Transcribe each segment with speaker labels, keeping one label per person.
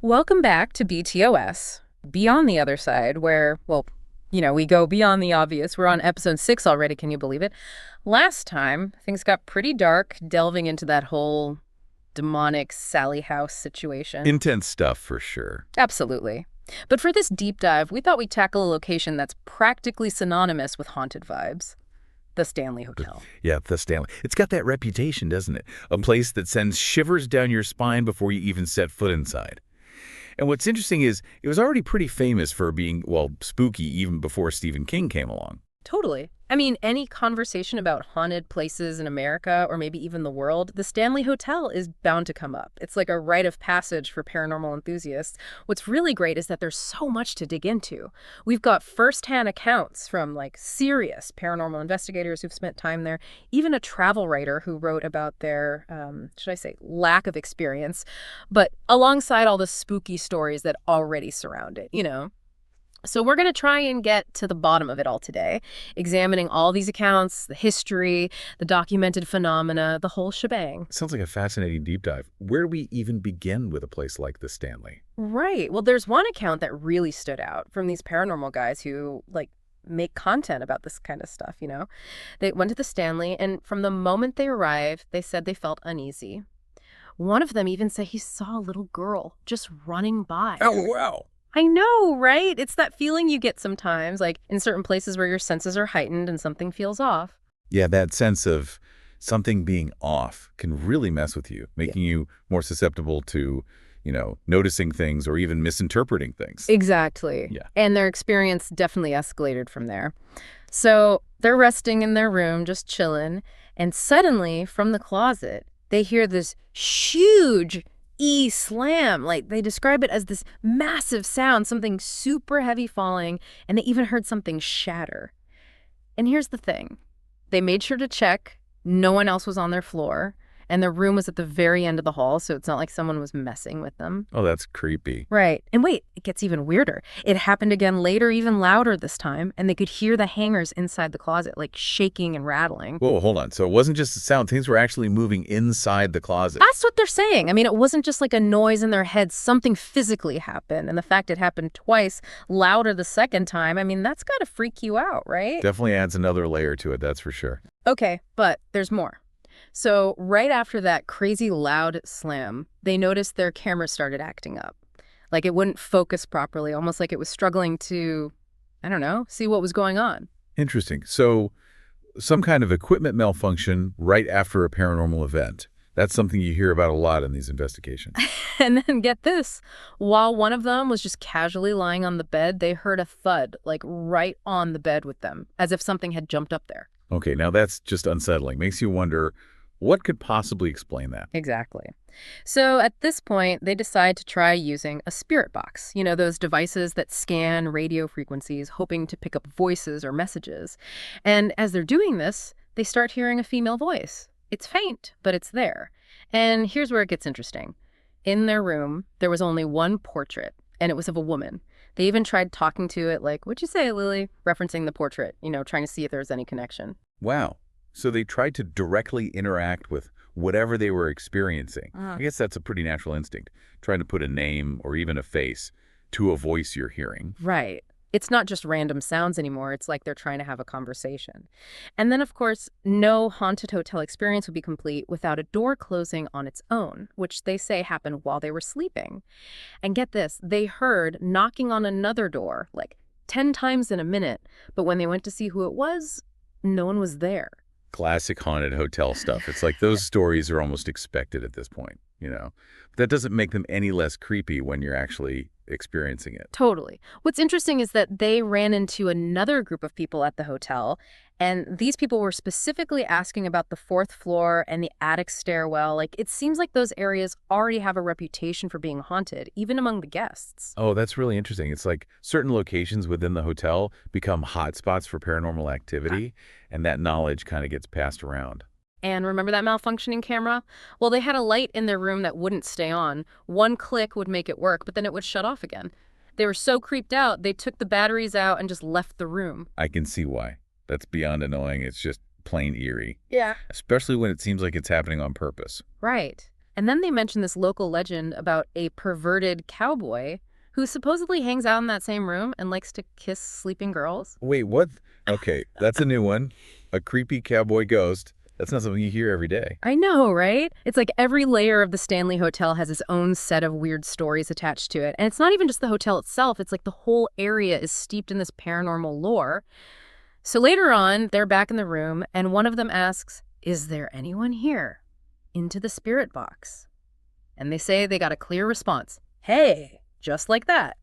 Speaker 1: Welcome back to BTOS, Beyond the Other Side, where, well, we go beyond the obvious. We're on episode 6 already, can you believe it? Last time, things got pretty dark, delving into that whole demonic Sally House situation.
Speaker 2: Intense stuff for sure.
Speaker 1: Absolutely. But for this deep dive, we thought we'd tackle a location that's practically synonymous with haunted vibes. The Stanley Hotel.
Speaker 2: Yeah, the Stanley. It's got that reputation, doesn't it? A place that sends shivers down your spine before you even set foot inside. And what's interesting is it was already pretty famous for being, well, spooky even before Stephen King came along.
Speaker 1: Totally. I mean, any conversation about haunted places in America or maybe even the world, the Stanley Hotel is bound to come up. It's like a rite of passage for paranormal enthusiasts. What's really great is that there's so much to dig into. We've got firsthand accounts from serious paranormal investigators who've spent time there, even a travel writer who wrote about their, should I say, lack of experience, but alongside all the spooky stories that already surround it. So we're going to try and get to the bottom of it all today, examining all these accounts, the history, the documented phenomena, the whole shebang.
Speaker 2: Sounds like a fascinating deep dive. Where do we even begin with a place like the Stanley?
Speaker 1: Right. Well, there's one account that really stood out from these paranormal guys who, make content about this kind of stuff. They went to the Stanley, and from the moment they arrived, they said they felt uneasy. One of them even said he saw a little girl just running by.
Speaker 2: Oh, wow.
Speaker 1: I know, right? It's that feeling you get sometimes, like in certain places where your senses are heightened and something feels off.
Speaker 2: Yeah, that sense of something being off can really mess with you, making you more susceptible to, noticing things or even misinterpreting things.
Speaker 1: Exactly.
Speaker 2: Yeah.
Speaker 1: And their experience definitely escalated from there. So they're resting in their room, just chilling, and suddenly, from the closet, they hear this huge slam. They describe it as this massive sound, something super heavy falling, and they even heard something shatter. And here's the thing. They made sure to check. No one else was on their floor, and their room was at the very end of the hall, so it's not like someone was messing with them.
Speaker 2: Oh, that's creepy.
Speaker 1: Right. And wait, it gets even weirder. It happened again later, even louder this time, and they could hear the hangers inside the closet, shaking and rattling.
Speaker 2: Whoa, hold on. So it wasn't just a sound. Things were actually moving inside the closet.
Speaker 1: That's what they're saying. I mean, it wasn't just like a noise in their head. Something physically happened. And the fact it happened twice, louder the second time, I mean, that's got to freak you out, right?
Speaker 2: Definitely adds another layer to it, that's for sure.
Speaker 1: Okay, but there's more. So right after that crazy loud slam, they noticed their camera started acting up. It wouldn't focus properly, almost like it was struggling to, I don't know, see what was going on.
Speaker 2: Interesting. So some kind of equipment malfunction right after a paranormal event. That's something you hear about a lot in these investigations.
Speaker 1: And then get this, while one of them was just casually lying on the bed, they heard a thud, right on the bed with them, as if something had jumped up there.
Speaker 2: Okay, now that's just unsettling. Makes you wonder, what could possibly explain that?
Speaker 1: Exactly. So at this point, they decide to try using a spirit box, those devices that scan radio frequencies, hoping to pick up voices or messages. And as they're doing this, they start hearing a female voice. It's faint, but it's there. And here's where it gets interesting. In their room, there was only one portrait, and it was of a woman. They even tried talking to it what'd you say, Lily? Referencing the portrait, trying to see if there was any connection.
Speaker 2: Wow. So they tried to directly interact with whatever they were experiencing. I guess that's a pretty natural instinct, trying to put a name or even a face to a voice you're hearing.
Speaker 1: Right. It's not just random sounds anymore. It's like they're trying to have a conversation. And then, of course, no haunted hotel experience would be complete without a door closing on its own, which they say happened while they were sleeping. And get this, they heard knocking on another door 10 times in a minute, but when they went to see who it was, no one was there.
Speaker 2: Classic haunted hotel stuff. It's like those stories are almost expected at this point, But that doesn't make them any less creepy when you're actually experiencing it.
Speaker 1: Totally. What's interesting is that they ran into another group of people at the hotel, and these people were specifically asking about the fourth floor and the attic stairwell. It seems like those areas already have a reputation for being haunted, even among the guests.
Speaker 2: Oh, that's really interesting. It's like certain locations within the hotel become hotspots for paranormal activity, and that knowledge kind of gets passed around.
Speaker 1: And remember that malfunctioning camera? Well, they had a light in their room that wouldn't stay on. One click would make it work, but then it would shut off again. They were so creeped out, they took the batteries out and just left the room.
Speaker 2: I can see why. That's beyond annoying. It's just plain eerie.
Speaker 1: Yeah.
Speaker 2: Especially when it seems like it's happening on purpose.
Speaker 1: Right. And then they mentioned this local legend about a perverted cowboy who supposedly hangs out in that same room and likes to kiss sleeping girls.
Speaker 2: Wait, what? Okay, that's a new one. A creepy cowboy ghost. That's not something you hear every day.
Speaker 1: I know, right? It's like every layer of the Stanley Hotel has its own set of weird stories attached to it. And it's not even just the hotel itself. It's like the whole area is steeped in this paranormal lore. So later on, they're back in the room, and one of them asks, "Is there anyone here?" Into the spirit box. And they say they got a clear response. "Hey," just like that.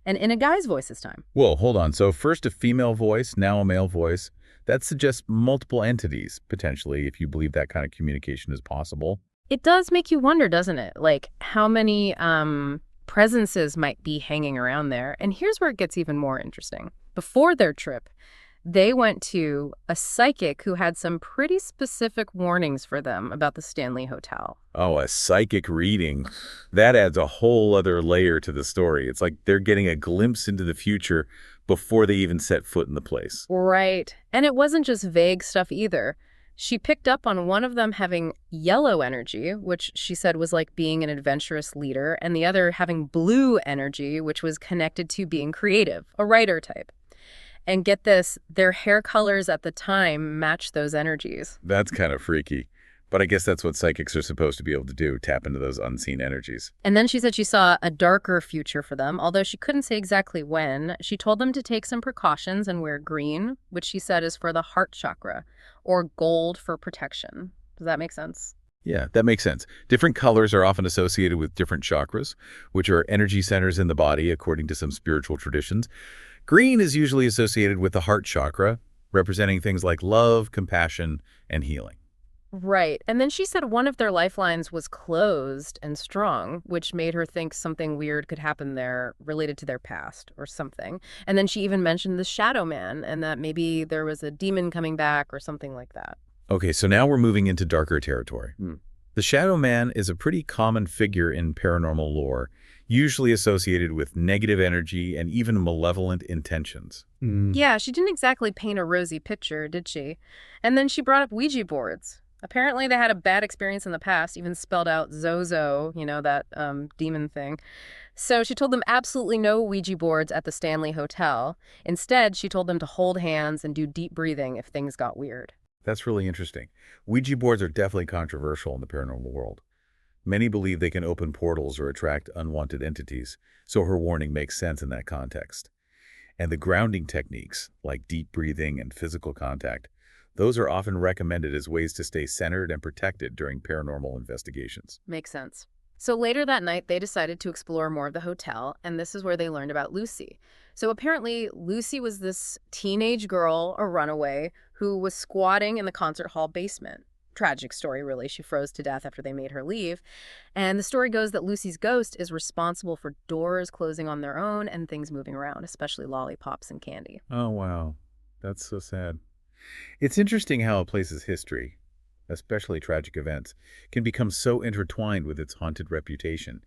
Speaker 1: And in a guy's voice this time.
Speaker 2: Whoa, hold on. So first a female voice, now a male voice. That suggests multiple entities, potentially, if you believe that kind of communication is possible.
Speaker 1: It does make you wonder, doesn't it? Like, how many presences might be hanging around there. And here's where it gets even more interesting. Before their trip, they went to a psychic who had some pretty specific warnings for them about the Stanley Hotel.
Speaker 2: Oh, a psychic reading. That adds a whole other layer to the story. It's like they're getting a glimpse into the future before they even set foot in the place.
Speaker 1: Right. And it wasn't just vague stuff either. She picked up on one of them having yellow energy, which she said was like being an adventurous leader, and the other having blue energy, which was connected to being creative, a writer type. And get this, their hair colors at the time match those energies.
Speaker 2: That's kind of freaky. But I guess that's what psychics are supposed to be able to do, tap into those unseen energies.
Speaker 1: And then she said she saw a darker future for them, although she couldn't say exactly when. She told them to take some precautions and wear green, which she said is for the heart chakra, or gold for protection. Does that make sense?
Speaker 2: Yeah, that makes sense. Different colors are often associated with different chakras, which are energy centers in the body, according to some spiritual traditions. Green is usually associated with the heart chakra, representing things like love, compassion, and healing.
Speaker 1: Right. And then she said one of their lifelines was closed and strong, which made her think something weird could happen there related to their past or something. And then she even mentioned the shadow man and that maybe there was a demon coming back or something like that.
Speaker 2: Okay, so now we're moving into darker territory. The shadow man is a pretty common figure in paranormal lore, usually associated with negative energy and even malevolent intentions.
Speaker 1: Yeah, she didn't exactly paint a rosy picture, did she? And then she brought up Ouija boards. Apparently they had a bad experience in the past, even spelled out Zozo, you know, that demon thing. So she told them absolutely no Ouija boards at the Stanley Hotel. Instead, she told them to hold hands and do deep breathing if things got weird.
Speaker 2: That's really interesting. Ouija boards are definitely controversial in the paranormal world. Many believe they can open portals or attract unwanted entities, so her warning makes sense in that context. And the grounding techniques, like deep breathing and physical contact, those are often recommended as ways to stay centered and protected during paranormal investigations.
Speaker 1: Makes sense. So later that night, they decided to explore more of the hotel, and this is where they learned about Lucy. So apparently, Lucy was this teenage girl, a runaway, who was squatting in the concert hall basement. Tragic story, really. She froze to death after they made her leave. And the story goes that Lucy's ghost is responsible for doors closing on their own and things moving around, especially lollipops and candy.
Speaker 2: Oh, wow. That's so sad. It's interesting how a place's history, especially tragic events, can become so intertwined with its haunted reputation.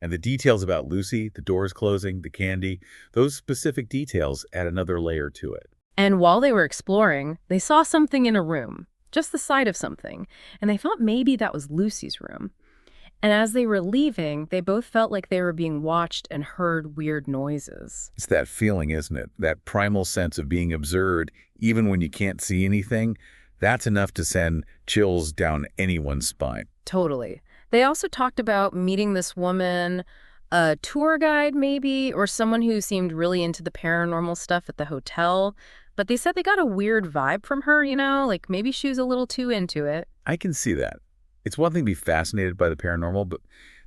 Speaker 2: And the details about Lucy, the doors closing, the candy, those specific details add another layer to it.
Speaker 1: And while they were exploring, they saw something in a room, just the side of something, and they thought maybe that was Lucy's room. And as they were leaving, they both felt like they were being watched and heard weird noises.
Speaker 2: It's that feeling, isn't it? That primal sense of being observed, even when you can't see anything. That's enough to send chills down anyone's spine.
Speaker 1: Totally. They also talked about meeting this woman, a tour guide maybe, or someone who seemed really into the paranormal stuff at the hotel. But they said they got a weird vibe from her, you know, like maybe she was a little too into it.
Speaker 2: I can see that. It's one thing to be fascinated by the paranormal, but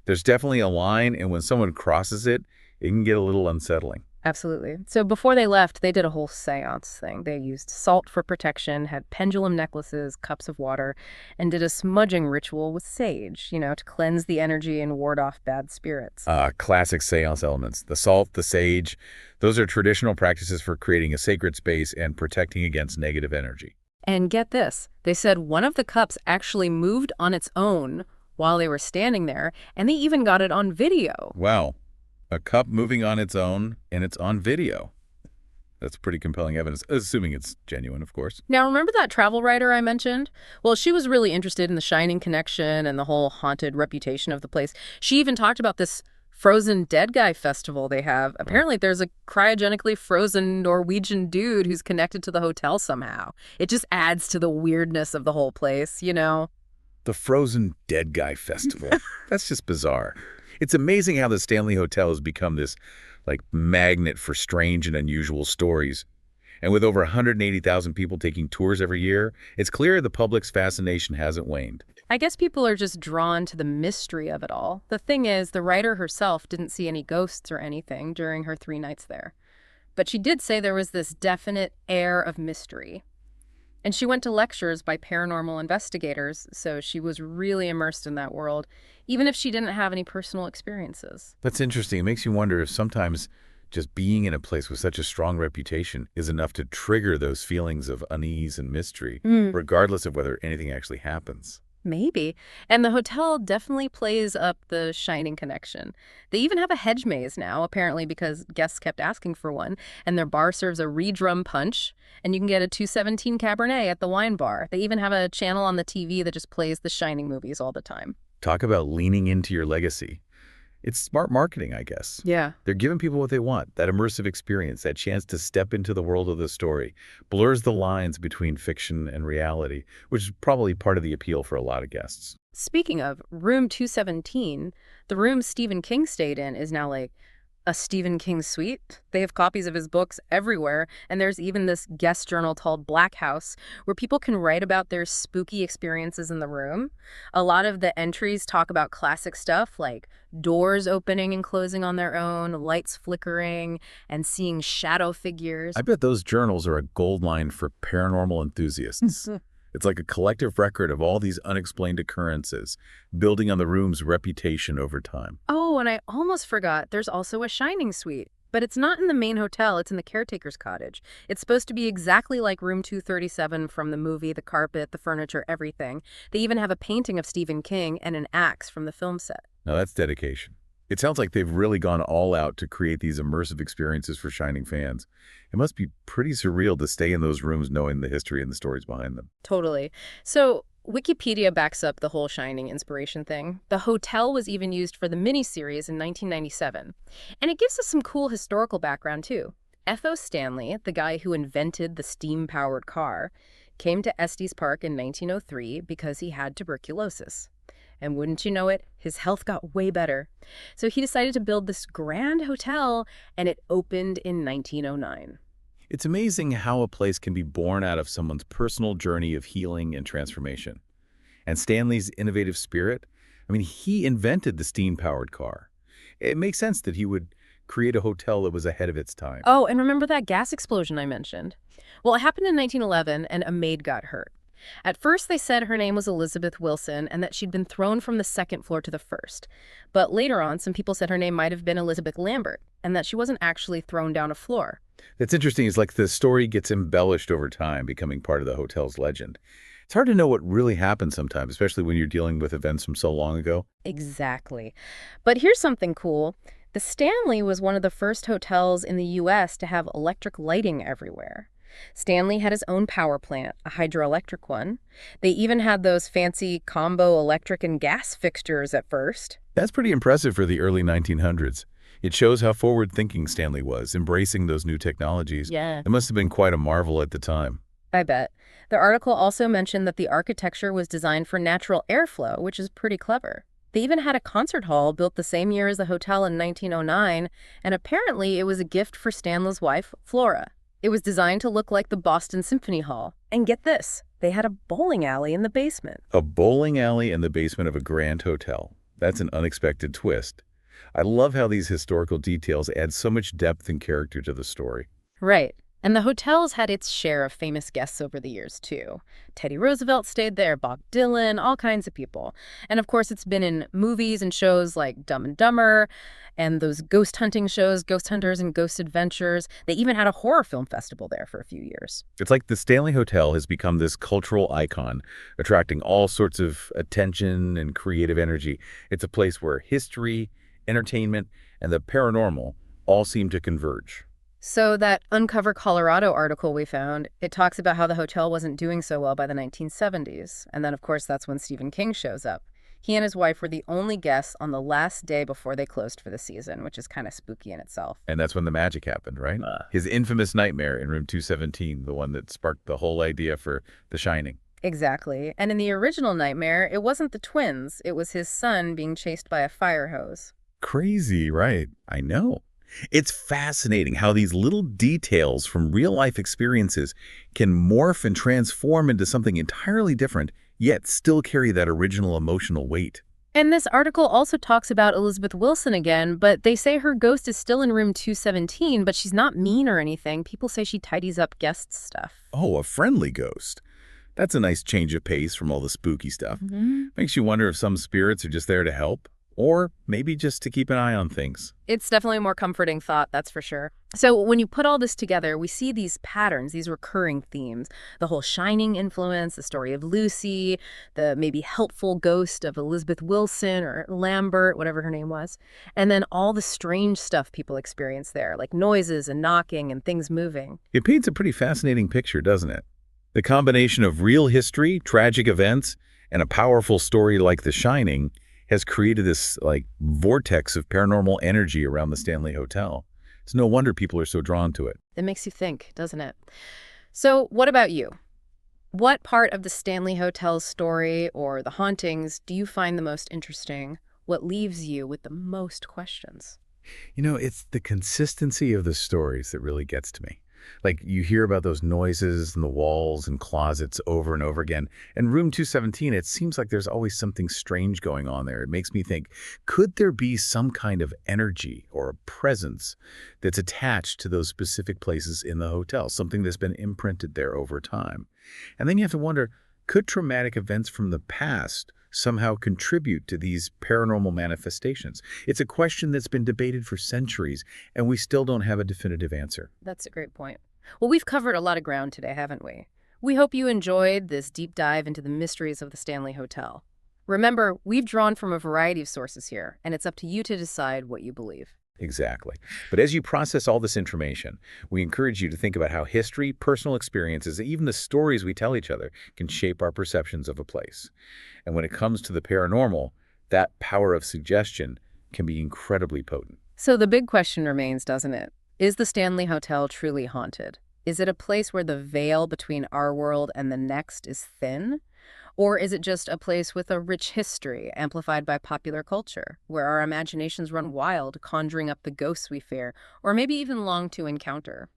Speaker 2: there's definitely a line, and when someone crosses it, it can get a little unsettling.
Speaker 1: Absolutely. So before they left, they did a whole seance thing. They used salt for protection, had pendulum necklaces, cups of water, and did a smudging ritual with sage, you know, to cleanse the energy and ward off bad spirits.
Speaker 2: Classic seance elements. The salt, the sage, those are traditional practices for creating a sacred space and protecting against negative energy.
Speaker 1: And get this, they said one of the cups actually moved on its own while they were standing there, and they even got it on video.
Speaker 2: Wow. A cup moving on its own, and it's on video. That's pretty compelling evidence, assuming it's genuine, of course.
Speaker 1: Now, remember that travel writer I mentioned? Well, she was really interested in the Shining connection and the whole haunted reputation of the place. She even talked about this frozen dead guy festival they have.
Speaker 2: Oh.
Speaker 1: Apparently, there's a cryogenically frozen Norwegian dude who's connected to the hotel somehow. It just adds to the weirdness of the whole place, you know?
Speaker 2: The Frozen Dead Guy Festival. That's just bizarre. It's amazing how the Stanley Hotel has become this, like, magnet for strange and unusual stories. And with over 180,000 people taking tours every year, it's clear the public's fascination hasn't waned.
Speaker 1: I guess people are just drawn to the mystery of it all. The thing is, the writer herself didn't see any ghosts or anything during her 3 nights there. But she did say there was this definite air of mystery. And she went to lectures by paranormal investigators, so she was really immersed in that world, even if she didn't have any personal experiences.
Speaker 2: That's interesting. It makes you wonder if sometimes just being in a place with such a strong reputation is enough to trigger those feelings of unease and mystery, regardless of whether anything actually happens.
Speaker 1: Maybe. And the hotel definitely plays up the Shining connection. They even have a hedge maze now, apparently because guests kept asking for one, and their bar serves a re-drum punch, and you can get a 217 Cabernet at the wine bar. They even have a channel on the TV that just plays the Shining movies all the time.
Speaker 2: Talk about leaning into your legacy. It's smart marketing, I guess.
Speaker 1: Yeah.
Speaker 2: They're giving people what they want, that immersive experience, that chance to step into the world of the story, blurs the lines between fiction and reality, which is probably part of the appeal for a lot of guests.
Speaker 1: Speaking of, room 217, the room Stephen King stayed in is now like a Stephen King suite. They have copies of his books everywhere, and there's even this guest journal called Black House where people can write about their spooky experiences in the room. A lot of the entries talk about classic stuff like doors opening and closing on their own, lights flickering, and seeing shadow figures.
Speaker 2: I bet those journals are a goldmine for paranormal enthusiasts. It's like a collective record of all these unexplained occurrences, building on the room's reputation over time.
Speaker 1: Oh, and I almost forgot, there's also a Shining suite. But it's not in the main hotel, it's in the caretaker's cottage. It's supposed to be exactly like room 237 from the movie, the carpet, the furniture, everything. They even have a painting of Stephen King and an axe from the film set.
Speaker 2: Now that's dedication. It sounds like they've really gone all out to create these immersive experiences for Shining fans. It must be pretty surreal to stay in those rooms knowing the history and the stories behind them.
Speaker 1: Totally. So Wikipedia backs up the whole Shining inspiration thing. The hotel was even used for the miniseries in 1997. And it gives us some cool historical background, too. F.O. Stanley, the guy who invented the steam-powered car, came to Estes Park in 1903 because he had tuberculosis. And wouldn't you know it, his health got way better. So he decided to build this grand hotel, and it opened in 1909.
Speaker 2: It's amazing how a place can be born out of someone's personal journey of healing and transformation. And Stanley's innovative spirit, I mean, he invented the steam-powered car. It makes sense that he would create a hotel that was ahead of its time.
Speaker 1: Oh, and remember that gas explosion I mentioned? Well, it happened in 1911, and a maid got hurt. At first, they said her name was Elizabeth Wilson and that she'd been thrown from the second floor to the first. But later on, some people said her name might have been Elizabeth Lambert and that she wasn't actually thrown down a floor.
Speaker 2: That's interesting. It's like the story gets embellished over time, becoming part of the hotel's legend. It's hard to know what really happened sometimes, especially when you're dealing with events from so long ago.
Speaker 1: Exactly. But here's something cool. The Stanley was one of the first hotels in the U.S. to have electric lighting everywhere. Stanley had his own power plant, a hydroelectric one. They even had those fancy combo electric and gas fixtures at first.
Speaker 2: That's pretty impressive for the early 1900s. It shows how forward-thinking Stanley was, embracing those new technologies.
Speaker 1: Yeah.
Speaker 2: It must have been quite a marvel at the time.
Speaker 1: I bet. The article also mentioned that the architecture was designed for natural airflow, which is pretty clever. They even had a concert hall built the same year as the hotel in 1909, and apparently it was a gift for Stanley's wife, Flora. It was designed to look like the Boston Symphony Hall. And get this, they had a bowling alley in the basement.
Speaker 2: A bowling alley in the basement of a grand hotel. That's an unexpected twist. I love how these historical details add so much depth and character to the story.
Speaker 1: Right. And the hotel's had its share of famous guests over the years, too. Teddy Roosevelt stayed there, Bob Dylan, all kinds of people. And of course, it's been in movies and shows like Dumb and Dumber and those ghost hunting shows, Ghost Hunters and Ghost Adventures. They even had a horror film festival there for a few years.
Speaker 2: It's like the Stanley Hotel has become this cultural icon, attracting all sorts of attention and creative energy. It's a place where history, entertainment, and the paranormal all seem to converge.
Speaker 1: So that Uncover Colorado article we found, it talks about how the hotel wasn't doing so well by the 1970s. And then, of course, that's when Stephen King shows up. He and his wife were the only guests on the last day before they closed for the season, which is kind of spooky in itself.
Speaker 2: And that's when the magic happened, right? His infamous nightmare in room 217, the one that sparked the whole idea for The Shining.
Speaker 1: Exactly. And in the original nightmare, it wasn't the twins, it was his son being chased by a fire hose.
Speaker 2: Crazy, right? I know. It's fascinating how these little details from real-life experiences can morph and transform into something entirely different, yet still carry that original emotional weight.
Speaker 1: And this article also talks about Elizabeth Wilson again, but they say her ghost is still in room 217, but she's not mean or anything. People say she tidies up guest stuff.
Speaker 2: Oh, a friendly ghost. That's a nice change of pace from all the spooky stuff.
Speaker 1: Hmm.
Speaker 2: Makes you wonder if some spirits are just there to help, or maybe just to keep an eye on things.
Speaker 1: It's definitely a more comforting thought, that's for sure. So when you put all this together, we see these patterns, these recurring themes. The whole Shining influence, the story of Lucy, the maybe helpful ghost of Elizabeth Wilson or Lambert, whatever her name was. And then all the strange stuff people experience there, like noises and knocking and things moving.
Speaker 2: It paints a pretty fascinating picture, doesn't it? The combination of real history, tragic events, and a powerful story like The Shining has created this, vortex of paranormal energy around the Stanley Hotel. It's no wonder people are so drawn to it.
Speaker 1: It makes you think, doesn't it? So what about you? What part of the Stanley Hotel's story or the hauntings do you find the most interesting? What leaves you with the most questions?
Speaker 2: You know, it's the consistency of the stories that really gets to me. Like, you hear about those noises in the walls and closets over and over again. And room 217, it seems like there's always something strange going on there. It makes me think, could there be some kind of energy or a presence that's attached to those specific places in the hotel, something that's been imprinted there over time? And then you have to wonder, could traumatic events from the past somehow contribute to these paranormal manifestations? It's a question that's been debated for centuries, and we still don't have a definitive answer.
Speaker 1: That's a great point. Well, we've covered a lot of ground today, haven't we? We hope you enjoyed this deep dive into the mysteries of the Stanley Hotel. Remember, we've drawn from a variety of sources here, and it's up to you to decide what you believe.
Speaker 2: Exactly. But as you process all this information, we encourage you to think about how history, personal experiences, and even the stories we tell each other can shape our perceptions of a place. And when it comes to the paranormal, that power of suggestion can be incredibly potent.
Speaker 1: So the big question remains, doesn't it? Is the Stanley Hotel truly haunted? Is it a place where the veil between our world and the next is thin? Or is it just a place with a rich history, amplified by popular culture, where our imaginations run wild, conjuring up the ghosts we fear, or maybe even long to encounter?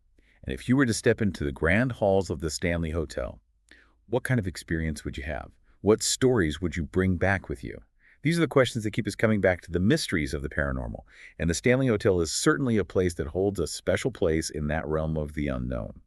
Speaker 2: And if you were to step into the grand halls of the Stanley Hotel, what kind of experience would you have? What stories would you bring back with you? These are the questions that keep us coming back to the mysteries of the paranormal. And the Stanley Hotel is certainly a place that holds a special place in that realm of the unknown.